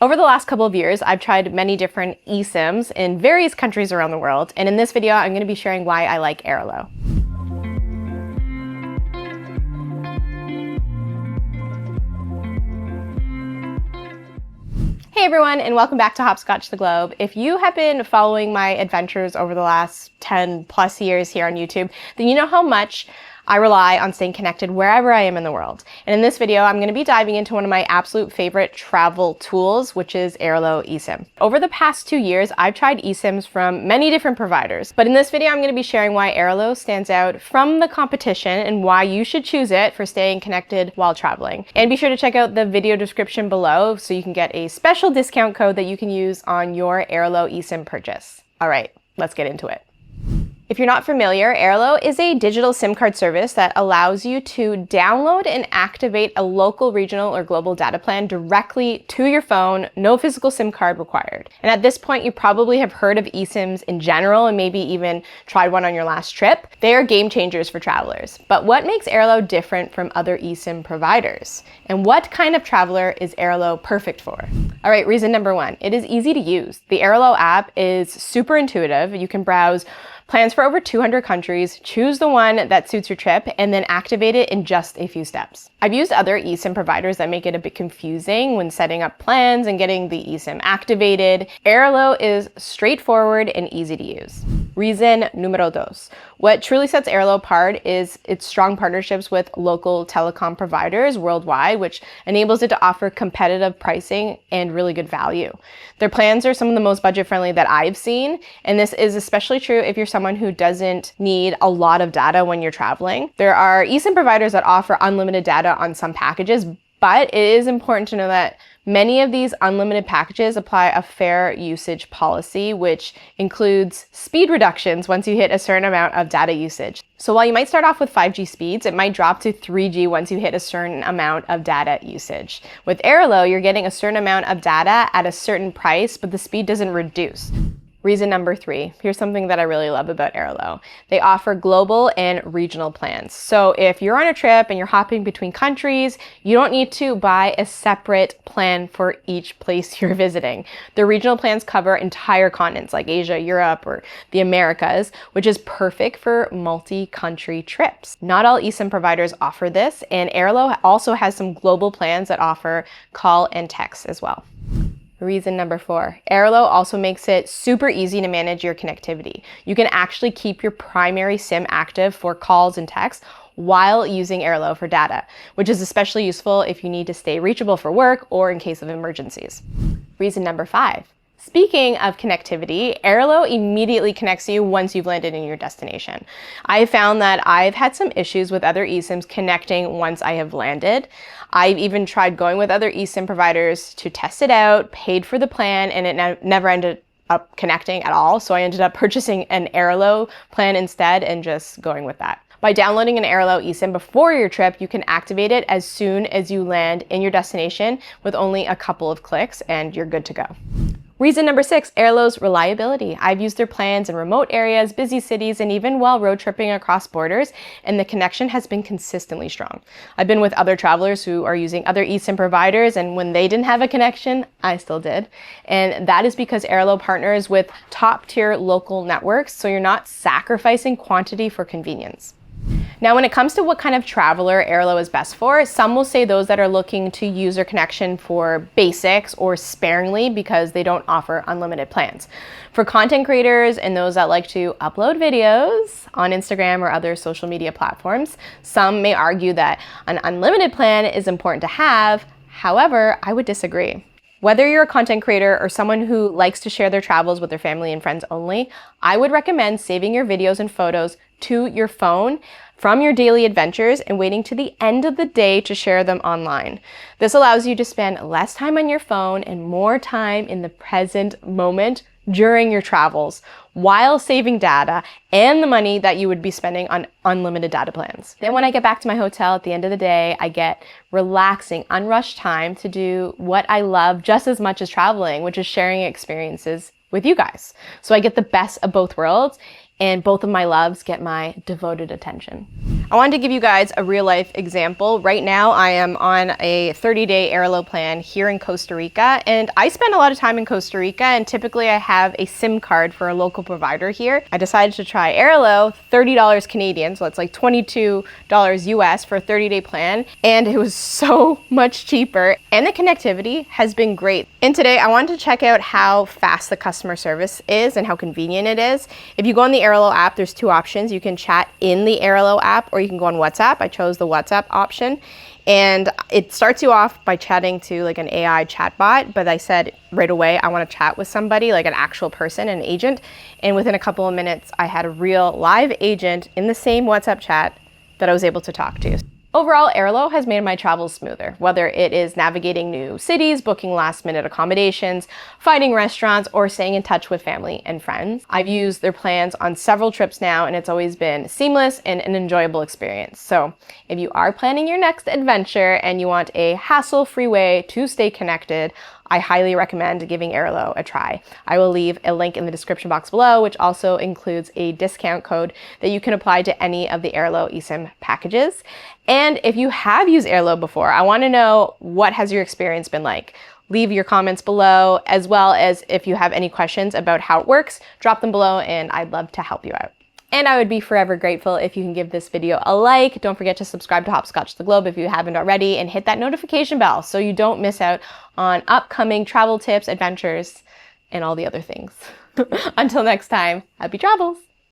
Over the last couple of years, I've tried many different eSIMs in various countries around the world, and in this video, I'm going to be sharing why I like Airalo. Hey everyone, and welcome back to Hopscotch the Globe. If you have been following my adventures over the last 10 plus years here on YouTube, then you know how much I rely on staying connected wherever I am in the world. And in this video, I'm going to be diving into one of my absolute favorite travel tools, which is Airalo eSIM. Over the past 2 years, I've tried eSIMs from many different providers, but in this video, I'm going to be sharing why Airalo stands out from the competition and why you should choose it for staying connected while traveling. And be sure to check out the video description below so you can get a special discount code that you can use on your Airalo eSIM purchase. All right, let's get into it. If you're not familiar, Airalo is a digital SIM card service that allows you to download and activate a local, regional, or global data plan directly to your phone, no physical SIM card required. And at this point, you probably have heard of eSIMs in general and maybe even tried one on your last trip. They are game changers for travelers. But what makes Airalo different from other eSIM providers? And what kind of traveler is Airalo perfect for? All right, reason number one, it is easy to use. The Airalo app is super intuitive. You can browse plans for over 200 countries, choose the one that suits your trip, and then activate it in just a few steps. I've used other eSIM providers that make it a bit confusing when setting up plans and getting the eSIM activated. Airalo is straightforward and easy to use. Reason numero dos. What truly sets Airalo apart is its strong partnerships with local telecom providers worldwide, which enables it to offer competitive pricing and really good value. Their plans are some of the most budget-friendly that I've seen, and this is especially true if you're someone who doesn't need a lot of data when you're traveling. There are eSIM providers that offer unlimited data on some packages, but it is important to know that many of these unlimited packages apply a fair usage policy, which includes speed reductions once you hit a certain amount of data usage. So while you might start off with 5G speeds, it might drop to 3G once you hit a certain amount of data usage. With Airalo, you're getting a certain amount of data at a certain price, but the speed doesn't reduce. Reason number three, here's something that I really love about Airalo. They offer global and regional plans. So if you're on a trip and you're hopping between countries, you don't need to buy a separate plan for each place you're visiting. The regional plans cover entire continents like Asia, Europe, or the Americas, which is perfect for multi-country trips. Not all eSIM providers offer this, and Airalo also has some global plans that offer call and text as well. Reason number four, Airalo also makes it super easy to manage your connectivity. You can actually keep your primary SIM active for calls and texts while using Airalo for data, which is especially useful if you need to stay reachable for work or in case of emergencies. Reason number five, speaking of connectivity, Airalo immediately connects you once you've landed in your destination. I found that I've had some issues with other eSIMs connecting once I have landed. I've even tried going with other eSIM providers to test it out, paid for the plan, and it never ended up connecting at all. So I ended up purchasing an Airalo plan instead and just going with that. By downloading an Airalo eSIM before your trip, you can activate it as soon as you land in your destination with only a couple of clicks and you're good to go. Reason number six, Airalo's reliability. I've used their plans in remote areas, busy cities, and even while road tripping across borders, and the connection has been consistently strong. I've been with other travelers who are using other eSIM providers, and when they didn't have a connection, I still did. And that is because Airalo partners with top-tier local networks, so you're not sacrificing quantity for convenience. Now, when it comes to what kind of traveler Airalo is best for, some will say those that are looking to use their connection for basics or sparingly because they don't offer unlimited plans. For content creators and those that like to upload videos on Instagram or other social media platforms, some may argue that an unlimited plan is important to have. However, I would disagree. Whether you're a content creator or someone who likes to share their travels with their family and friends only, I would recommend saving your videos and photos to your phone from your daily adventures and waiting to the end of the day to share them online. This allows you to spend less time on your phone and more time in the present moment during your travels while saving data and the money that you would be spending on unlimited data plans. Then when I get back to my hotel at the end of the day, I get relaxing, unrushed time to do what I love just as much as traveling, which is sharing experiences with you guys. So I get the best of both worlds, and both of my loves get my devoted attention. I wanted to give you guys a real life example. Right now, I am on a 30-day Airalo plan here in Costa Rica, and I spend a lot of time in Costa Rica, and typically I have a SIM card for a local provider here. I decided to try Airalo, $30 Canadian, so it's like $22 US for a 30-day plan, and it was so much cheaper, and the connectivity has been great. And today, I wanted to check out how fast the customer service is and how convenient it is. If you go on the Airalo app, there's two options. You can chat in the Airalo app, or you can go on WhatsApp. I chose the WhatsApp option, and it starts you off by chatting to like an AI chatbot, but I said right away I want to chat with somebody, like an actual person, an agent, and within a couple of minutes I had a real live agent in the same WhatsApp chat that I was able to talk to. Overall, Airalo has made my travels smoother, whether it is navigating new cities, booking last-minute accommodations, finding restaurants, or staying in touch with family and friends. I've used their plans on several trips now, and it's always been seamless and an enjoyable experience. So if you are planning your next adventure and you want a hassle-free way to stay connected, I highly recommend giving Airalo a try. I will leave a link in the description box below, which also includes a discount code that you can apply to any of the Airalo eSIM packages. And if you have used Airalo before, I want to know, what has your experience been like? Leave your comments below, as well as if you have any questions about how it works, drop them below and I'd love to help you out. And I would be forever grateful if you can give this video a like. Don't forget to subscribe to Hopscotch the Globe if you haven't already, and hit that notification bell so you don't miss out on upcoming travel tips, adventures, and all the other things. Until next time, happy travels!